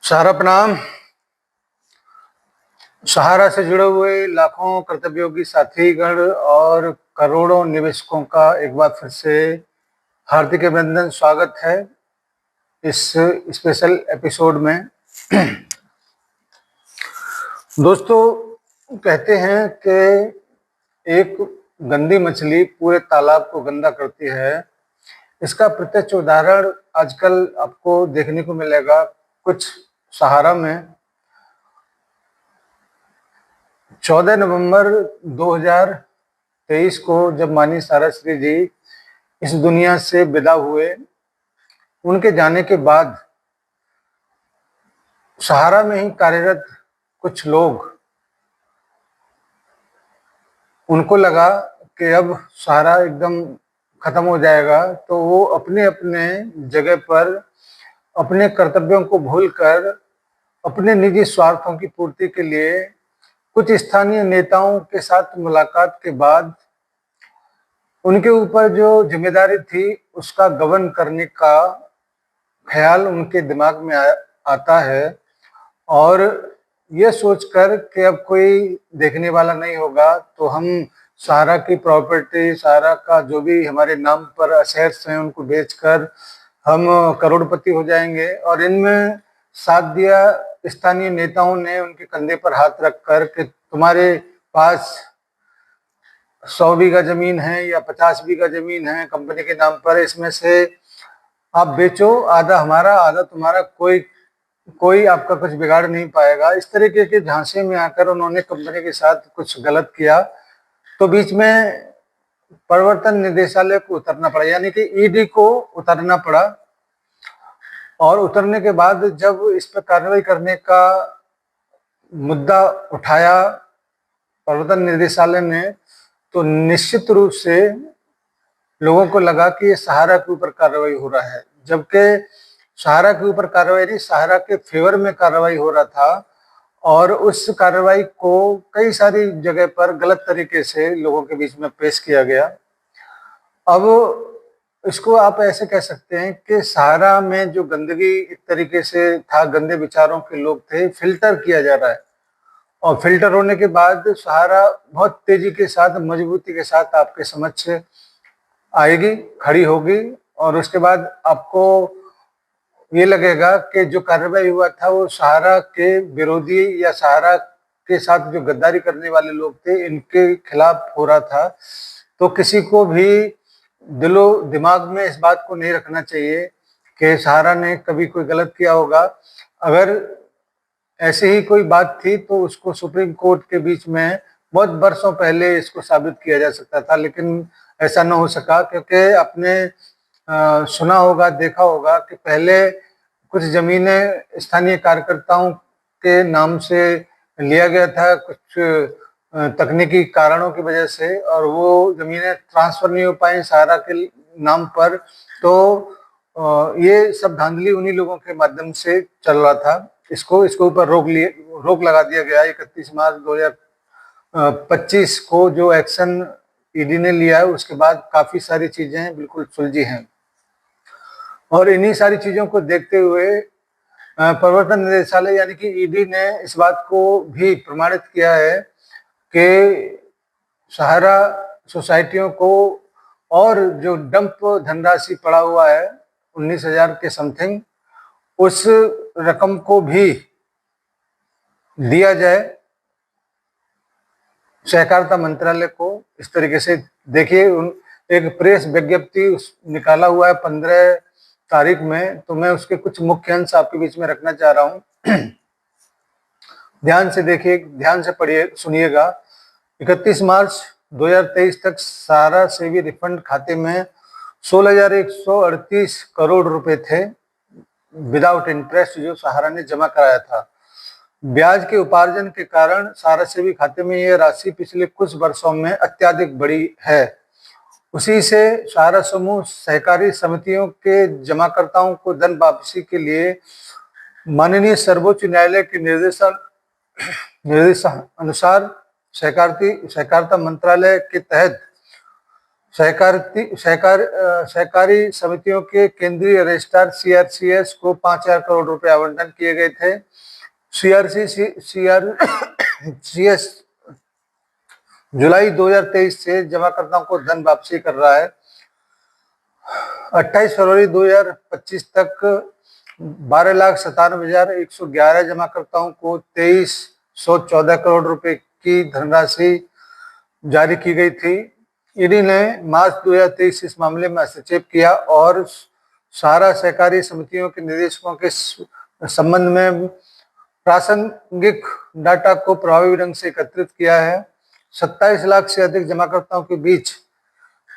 सारा प्रणाम। सहारा से जुड़े हुए लाखों कर्तव्योगी साथीगण और करोड़ों निवेशकों का एक बार फिर से हार्दिक अभिनंदन, स्वागत है इस स्पेशल एपिसोड में। दोस्तों, कहते हैं कि एक गंदी मछली पूरे तालाब को गंदा करती है। इसका प्रत्यक्ष उदाहरण आजकल आपको देखने को मिलेगा। कुछ सहारा में 14 नवंबर 2023 को जब माननीय साराश्री जी इस दुनिया से विदा हुए, उनके जाने के बाद सहारा में ही कार्यरत कुछ लोग, उनको लगा कि अब सहारा एकदम खत्म हो जाएगा, तो वो अपने अपने जगह पर अपने कर्तव्यों को भूलकर अपने निजी स्वार्थों की पूर्ति के लिए कुछ स्थानीय नेताओं के साथ मुलाकात के बाद उनके ऊपर जो जिम्मेदारी थी उसका गबन करने का ख्याल उनके दिमाग में आता है, और ये सोचकर कि अब कोई देखने वाला नहीं होगा तो हम सहारा की प्रॉपर्टी, सहारा का जो भी हमारे नाम पर शेयर्स हैं उनको बेचकर हम करोड़पति हो जाएंगे। और इनमें साथ दिया स्थानीय नेताओं ने उनके कंधे पर हाथ रखकर कि तुम्हारे पास 100 बीघा जमीन है या 50 बीघा जमीन है कंपनी के नाम पर, इसमें से आप बेचो, आधा हमारा आधा तुम्हारा, कोई आपका कुछ बिगाड़ नहीं पाएगा। इस तरीके के झांसे में आकर उन्होंने कंपनी के साथ कुछ गलत किया, तो बीच में प्रवर्तन निदेशालय को उतरना पड़ा, यानी कि ईडी को उतरना पड़ा। और उतरने के बाद जब इस पर कार्रवाई करने का मुद्दा उठाया प्रवर्तन निदेशालय ने, तो निश्चित रूप से लोगों को लगा कि ये सहारा के ऊपर कार्रवाई हो रहा है, जबकि सहारा के ऊपर कार्रवाई नहीं, सहारा के फेवर में कार्रवाई हो रहा था। और उस कार्रवाई को कई सारी जगह पर गलत तरीके से लोगों के बीच में पेश किया गया। अब इसको आप ऐसे कह सकते हैं कि सहारा में जो गंदगी एक तरीके से था, गंदे विचारों के लोग थे, फिल्टर किया जा रहा है। और फिल्टर होने के बाद सहारा बहुत तेजी के साथ, मजबूती के साथ आपके समक्ष आएगी, खड़ी होगी, और उसके बाद आपको ये लगेगा कि जो कार्रवाई हुआ था वो सहारा के विरोधी या सहारा के साथ जो गद्दारी करने वाले लोग थे इनके खिलाफ हो रहा था। तो किसी को भी दिलो दिमाग में इस बात को नहीं रखना चाहिए कि सहारा ने कभी कोई गलत किया होगा। अगर ऐसी ही कोई बात थी तो उसको सुप्रीम कोर्ट के बीच में बहुत बरसों पहले इसको साबित किया जा सकता था, लेकिन ऐसा न हो सका, क्योंकि आपने सुना होगा, देखा होगा कि पहले कुछ जमीनें स्थानीय कार्यकर्ताओं के नाम से लिया गया था कुछ तकनीकी कारणों की वजह से, और वो जमीनें ट्रांसफर नहीं हो पाई सहारा के नाम पर। तो ये सब धांधली उन्हीं लोगों के माध्यम से चल रहा था। इसको ऊपर रोक लगा दिया गया 31 मार्च 2025 को। जो एक्शन ईडी ने लिया है उसके बाद काफी सारी चीजें बिल्कुल सुलझी हैं, और इन्हीं सारी चीजों को देखते हुए प्रवर्तन निदेशालय यानी कि ईडी ने इस बात को भी प्रमाणित किया है कि सहारा सोसाइटियों को और जो डंप धनराशि पड़ा हुआ है 19,000 के समथिंग, उस रकम को भी दिया जाए सहकारिता मंत्रालय को। इस तरीके से देखिए, एक प्रेस विज्ञप्ति निकाला हुआ है 15 तारीख में, तो मैं उसके कुछ मुख्य अंश आपके बीच में रखना चाह रहा हूं। ध्यान से देखिए, ध्यान से पढ़िए, सुनिएगा। 31 मार्च 2023 तक सहारा से भी रिफंड खाते में 16,138 करोड़ रुपए थे विदाउट इंटरेस्ट, जो सहारा ने जमा कराया था। ब्याज के उपार्जन के कारण सहारा से भी खाते में यह राशि पिछले कुछ वर्षों में अत्यधिक बढ़ी है। उसी से सहारा समूह सहकारी समितियों के जमाकर्ताओं को धन वापसी के लिए माननीय सर्वोच्च न्यायालय के निर्देश अनुसार सहकारिता मंत्रालय के तहत सहकारी समितियों के केंद्रीय रजिस्ट्रार सीआरसीएस को 5,000 करोड़ रुपए आवंटन किए गए थे। सीआरसीएस जुलाई 2023 से जमाकर्ताओं को धन वापसी कर रहा है। 28 फरवरी 2025 तक 12,97,111 जमाकर्ताओं को 2,314 करोड़ रुपए की धनराशि जारी की गई थी। ईडी ने मार्च 2023 इस मामले में हस्तक्षेप किया और सहारा सहकारी समितियों के निदेशकों के संबंध में प्रासंगिक डाटा को प्रभावी ढंग से एकत्रित किया है। 27 लाख से अधिक जमाकर्ताओं के बीच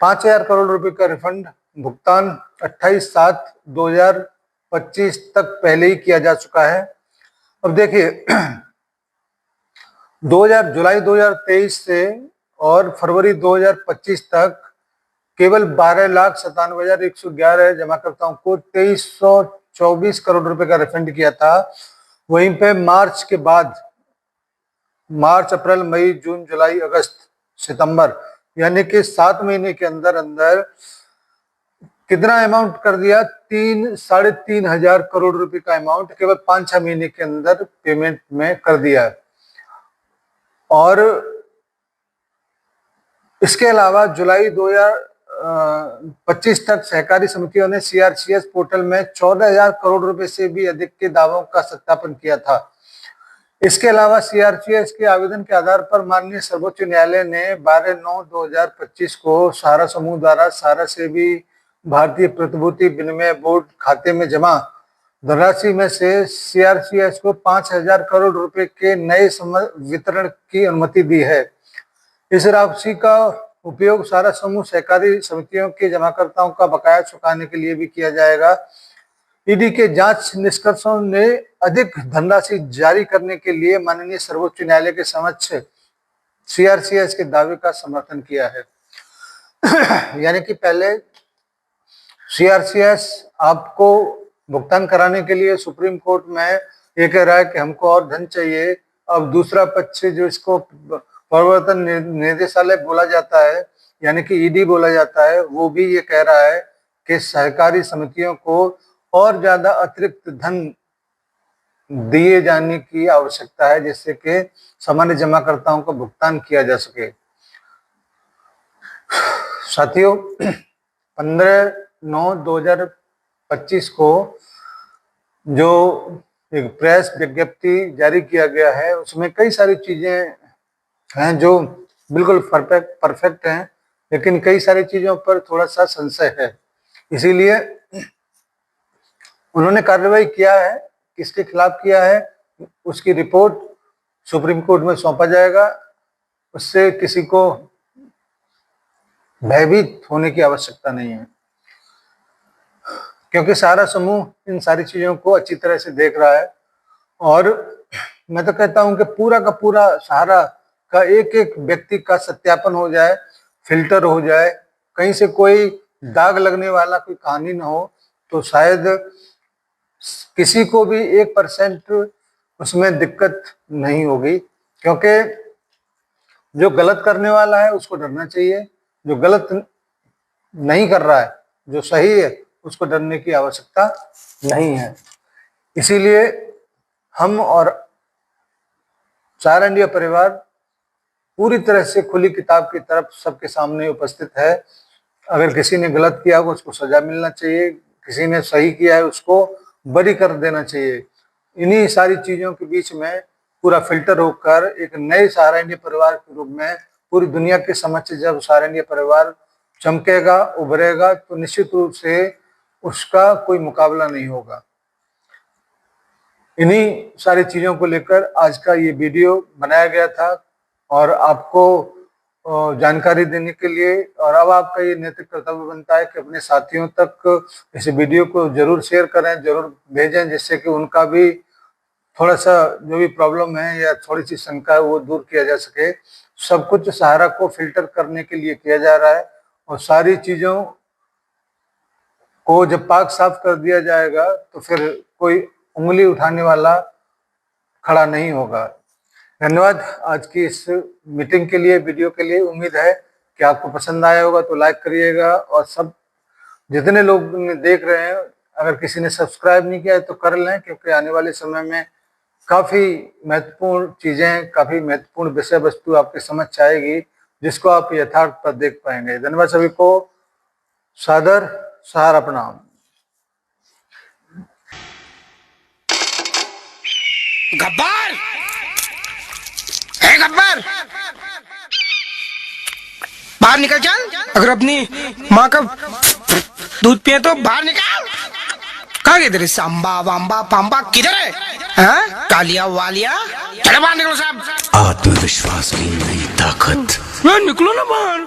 5,000 करोड़ रुपए का रिफंड भुगतान 28/7/2025 तक पहले ही किया जा चुका है। अब देखिए जुलाई 2023 से और फरवरी 2025 तक केवल 12,97,111 जमाकर्ताओं को 2,324 करोड़ रुपए का रिफंड किया था। वहीं पे मार्च के बाद मार्च, अप्रैल, मई, जून, जुलाई, अगस्त, सितंबर यानी कि 7 महीने के अंदर अंदर कितना अमाउंट कर दिया? 3,500 करोड़ रुपए का अमाउंट केवल 5-6 महीने के अंदर पेमेंट में कर दिया है। और इसके अलावा जुलाई 2025 तक सहकारी समितियों ने सीआरसीएस पोर्टल में 14,000 करोड़ रुपए से भी अधिक के दावों का सत्यापन किया था। इसके अलावा सीआरसीएस के आवेदन के आधार पर माननीय सर्वोच्च न्यायालय ने 12/9/2025 को सहारा समूह द्वारा सहारा से भी भारतीय प्रतिभूति विनिमय बोर्ड खाते में जमा धनराशि में से सीआरसीएस को 5,000 करोड़ रुपए के नए वितरण की अनुमति दी है। इस राशि का उपयोग सहारा समूह सहकारी समितियों के जमाकर्ताओं का बकाया चुकाने के लिए भी किया जाएगा। ईडी के जांच निष्कर्षों ने अधिक धनराशि जारी करने के लिए माननीय सर्वोच्च न्यायालय के समक्ष सीआरसीएस के दावे का समर्थन किया है। यानी कि पहले सीआरसीएस आपको भुगतान कराने के लिए सुप्रीम कोर्ट में ये कह रहा है कि हमको और धन चाहिए। अब दूसरा पक्ष जो इसको प्रवर्तन निदेशालय बोला जाता है यानी कि ईडी बोला जाता है, वो भी ये कह रहा है कि सहकारी समितियों को और ज्यादा अतिरिक्त धन दिए जाने की आवश्यकता है जिससे कि सामान्य जमाकर्ताओं को भुगतान किया जा सके। साथियों, 15/9/2025 को जो एक प्रेस विज्ञप्ति जारी किया गया है उसमें कई सारी चीजें हैं जो बिल्कुल परफेक्ट हैं, लेकिन कई सारी चीजों पर थोड़ा सा संशय है। इसीलिए उन्होंने कार्रवाई किया है। किसके खिलाफ किया है उसकी रिपोर्ट सुप्रीम कोर्ट में सौंपा जाएगा। उससे किसी को भयभीत होने की आवश्यकता नहीं है, क्योंकि सहारा समूह इन सारी चीजों को अच्छी तरह से देख रहा है। और मैं तो कहता हूं कि पूरा का पूरा सहारा का एक एक व्यक्ति का सत्यापन हो जाए, फिल्टर हो जाए, कहीं से कोई दाग लगने वाला कोई कहानी ना हो, तो शायद किसी को भी 1% उसमें दिक्कत नहीं होगी। क्योंकि जो गलत करने वाला है उसको डरना चाहिए, जो गलत नहीं कर रहा है, जो सही है, उसको डरने की आवश्यकता नहीं है। इसीलिए हम और सहारा इंडिया परिवार पूरी तरह से खुली किताब की तरफ सबके सामने उपस्थित है। अगर किसी ने गलत किया हो उसको सजा मिलना चाहिए, किसी ने सही किया है उसको बरी कर देना चाहिए। इन्हीं सारी चीजों के बीच में पूरा फिल्टर होकर एक नए सहारा इंडिया परिवार के रूप में पूरी दुनिया के समक्ष जब सहारा इंडिया परिवार चमकेगा, उभरेगा, तो निश्चित रूप से उसका कोई मुकाबला नहीं होगा। इन्हीं सारी चीजों को लेकर आज का ये वीडियो बनाया गया था और आपको जानकारी देने के लिए। और अब आपका ये नैतिक कर्तव्य बनता है कि अपने साथियों तक इस वीडियो को जरूर शेयर करें, जरूर भेजें, जिससे कि उनका भी थोड़ा सा जो भी प्रॉब्लम है या थोड़ी सी शंका है वो दूर किया जा सके। सब कुछ सहारा को फिल्टर करने के लिए किया जा रहा है और सारी चीजों को जब पाक साफ कर दिया जाएगा तो फिर कोई उंगली उठाने वाला खड़ा नहीं होगा। धन्यवाद आज की इस मीटिंग के लिए, वीडियो के लिए। उम्मीद है कि आपको पसंद आया होगा तो लाइक करिएगा, और सब जितने लोग देख रहे हैं अगर किसी ने सब्सक्राइब नहीं किया है तो कर लें, क्योंकि आने वाले समय में काफी महत्वपूर्ण चीजें, काफी महत्वपूर्ण विषय वस्तु आपके समझ आएगी जिसको आप यथार्थ पर देख पाएंगे। धन्यवाद सभी को, सादर सहारा प्रणाम। गब्बर, हे गब्बर, बाहर निकल चल। अगर अपनी माँ का दूध पिए तो बाहर निकल। कहाँ गए तेरे सांबा वाम्बा पाम्बा, किधर है? हाँ? कालिया वालिया, चलो बाहर निकलो साहब। आत्मविश्वास की नई ताकत। निकलो ना बाहर।